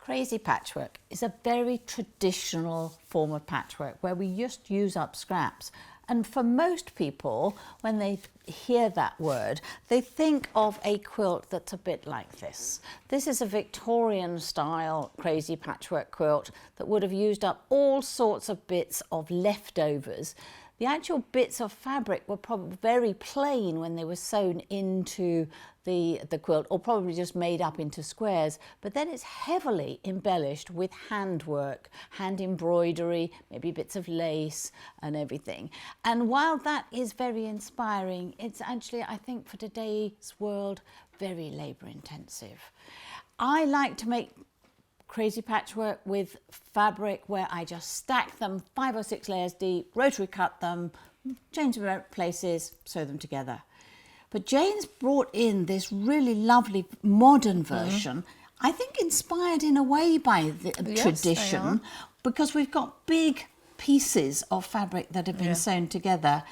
Crazy patchwork is a very traditional form of patchwork where we just use up scraps. And for most people, when they hear that word, they think of a quilt that's a bit like this. This is a Victorian style crazy patchwork quilt that would have used up all sorts of bits of leftovers. The actual bits of fabric were probably very plain when they were sewn into the quilt, or probably just made up into squares, but then it's heavily embellished with handwork, hand embroidery, maybe bits of lace and everything. And while that is very inspiring, it's actually, I think, for today's world, very labour intensive. I like to make crazy patchwork with fabric where I just stack them 5 or 6 layers deep, rotary cut them, change them around places, sew them together. But Jayne's brought in this really lovely modern version, I think inspired in a way by the tradition, because we've got big pieces of fabric that have been sewn together.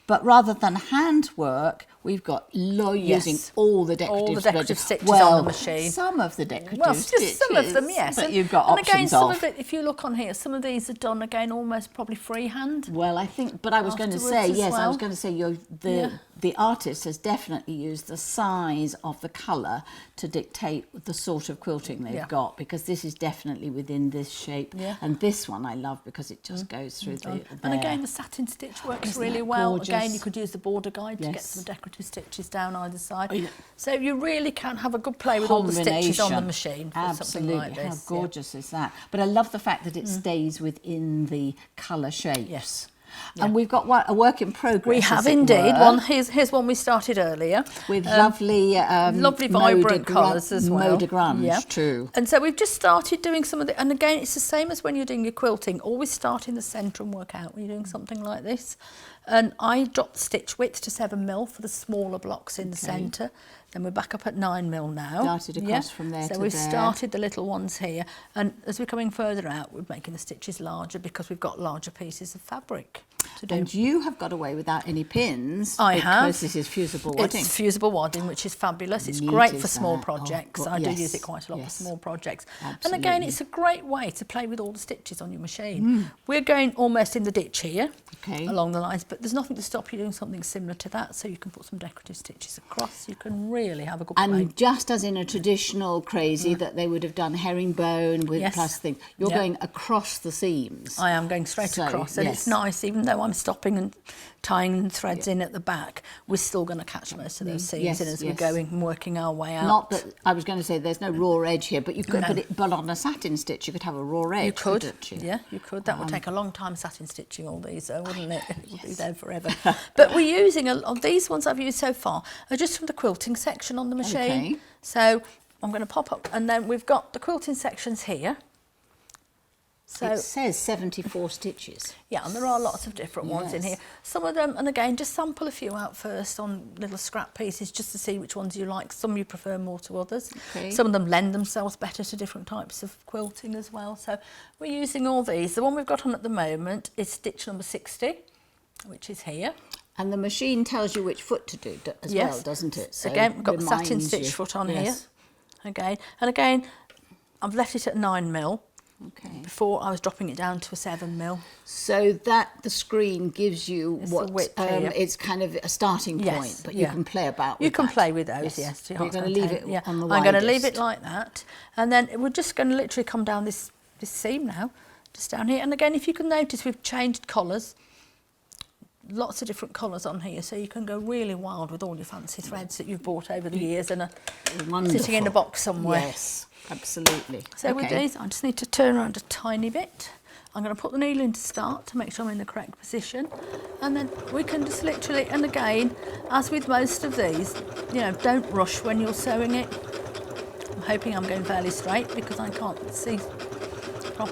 But rather than handwork, we've got using all the decorative stitches on the machine. Some of the decorative stitches. Some of them, yes. But you've got options again, some of it, if you look on here, some of these are done again almost probably freehand. Well, I think, but I was going to say, I was going to say the artist has definitely used the size of the colour to dictate the sort of quilting they've got, because this is definitely within this shape. Yeah. And this one I love because it just goes through And again, the satin stitch works really well. Gorgeous? Again, you could use the border guide to get some decorative stitches down either side. Oh, yeah. So you really can have a good play with all the stitches on the machine for something like this. How gorgeous is that? But I love the fact that it stays within the colour shapes. Yes. Yeah. And we've got a work in progress. We have indeed one. Here's one we started earlier with lovely vibrant colours as well. Mode de grunge too. And so we've just started doing some of the. And again, it's the same as when you're doing your quilting. Always start in the centre and work out when you're doing something like this. And I dropped the stitch width to 7mm for the smaller blocks in the centre. Then we're back up at 9mm now. Started across from there to there. So we've started the little ones here. And as we're coming further out, we're making the stitches larger because we've got larger pieces of fabric to do. And you have got away without any pins. I have. Because this is fusible wadding. It's fusible wadding, which is fabulous. It's great for small projects. I do use it quite a lot for small projects. Absolutely. And again, it's a great way to play with all the stitches on your machine. We're going almost in the ditch here, along the lines, but there's nothing to stop you doing something similar to that, so you can put some decorative stitches across. You can really have a good play. And just as in a traditional crazy that they would have done herringbone with plus things, you're going across the seams. I am going straight across, and it's nice, even though I'm stopping and tying threads in at the back, we're still going to catch most of those seams in as we're going and working our way out. Not that I was going to say there's no raw edge here, but you could, but on a satin stitch you could have a raw edge. You could, couldn't you? Yeah, you could. That would take a long time satin stitching all these, though, wouldn't it? It would be there forever. But we're using these ones I've used so far are just from the quilting section on the machine. So I'm going to pop up, and then we've got the quilting sections here. So it says 74 stitches. Yeah, and there are lots of different ones in here. Some of them, and again, just sample a few out first on little scrap pieces just to see which ones you like. Some you prefer more to others. Some of them lend themselves better to different types of quilting as well. So we're using all these. The one we've got on at the moment is stitch number 60, which is here. And the machine tells you which foot to do as well, doesn't it? So again, we've got the satin stitch foot on here. Okay, and again, I've left it at 9mm. Before I was dropping it down to a 7mm. So that the screen gives you what it's kind of a starting point, but you can play about with You can play with those, yes. You're going to leave it on the widest. I'm going to leave it like that, and then we're just going to literally come down this seam now, just down here. And again, if you can notice, we've changed colours. Lots of different colours on here, so you can go really wild with all your fancy threads that you've bought over the years and are sitting in a box somewhere. Yes, absolutely. So with these, I just need to turn around a tiny bit. I'm going to put the needle in to start to make sure I'm in the correct position, and then we can just literally, and again, as with most of these, don't rush when you're sewing it. I'm hoping I'm going fairly straight because I can't see.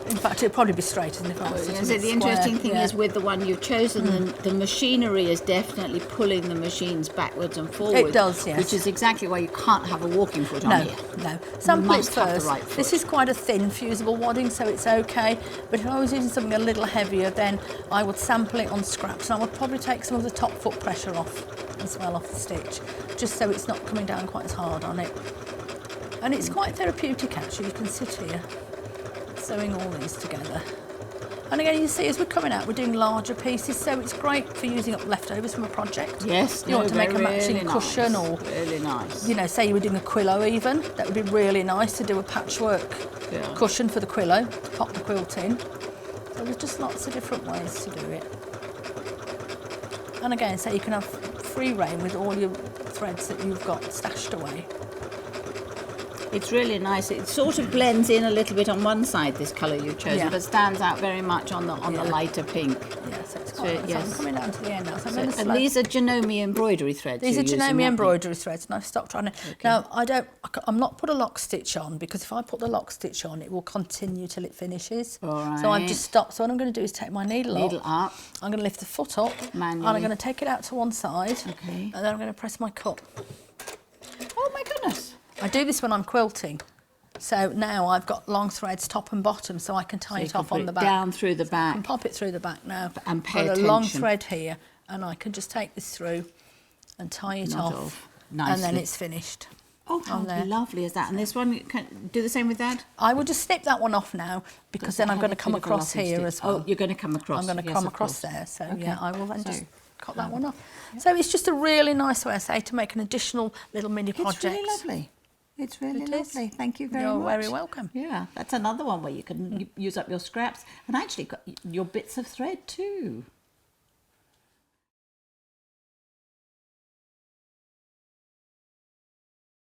In fact, it'll probably be straight, isn't it? The interesting thing is with the one you've chosen, the machinery is definitely pulling the machines backwards and forwards. It does, yes. Which is exactly why you can't have a walking foot on here. No, sample it first. This is quite a thin fusible wadding, so it's okay. But if I was using something a little heavier, then I would sample it on scraps. And I would probably take some of the top foot pressure off as well, off the stitch, just so it's not coming down quite as hard on it. And it's quite therapeutic actually. You can sit here sewing all these together. And again, you see as we're coming out, we're doing larger pieces, so it's great for using up leftovers from a project. Yes, you want to make a matching really cushion, nice, or really nice. you know, say you were doing a quillo even. That would be really nice to do a patchwork cushion for the quillo, to pop the quilt in. So there's just lots of different ways to do it. And again, so you can have free reign with all your threads that you've got stashed away. It's really nice. It sort of blends in a little bit on one side, this colour you've chosen, but stands out very much on the lighter pink. Yeah, so it's quite nice. I'm coming down to the end now. So and these are Janome embroidery threads. These are Janome embroidery threads, and I've stopped trying to. Okay. Now I'm not put a lock stitch on, because if I put the lock stitch on, it will continue till it finishes. All right. So I've just stopped. So what I'm going to do is take my needle up. I'm going to lift the foot up, manually, and I'm going to take it out to one side. Okay. And then I'm going to press my cut. Oh my goodness! I do this when I'm quilting. So now I've got long threads top and bottom, so I can tie it off on the back. Down through the back. I can pop it through the back now. And pay Got attention. a long thread here, and I can just take this through and tie it off. Nicely. And then it's finished. Oh, how lovely is that? And this one, can do the same with that? I will just snip that one off now, because then I'm going to come across here as well. Oh, you're going to come across. I'm going to come across there. So yeah, I will then just cut that one off. So it's just a really nice way, I say, to make an additional little mini project. It's really lovely. It's really lovely. Thank you very much. You're very welcome. Yeah, that's another one where you can use up your scraps and actually got your bits of thread too.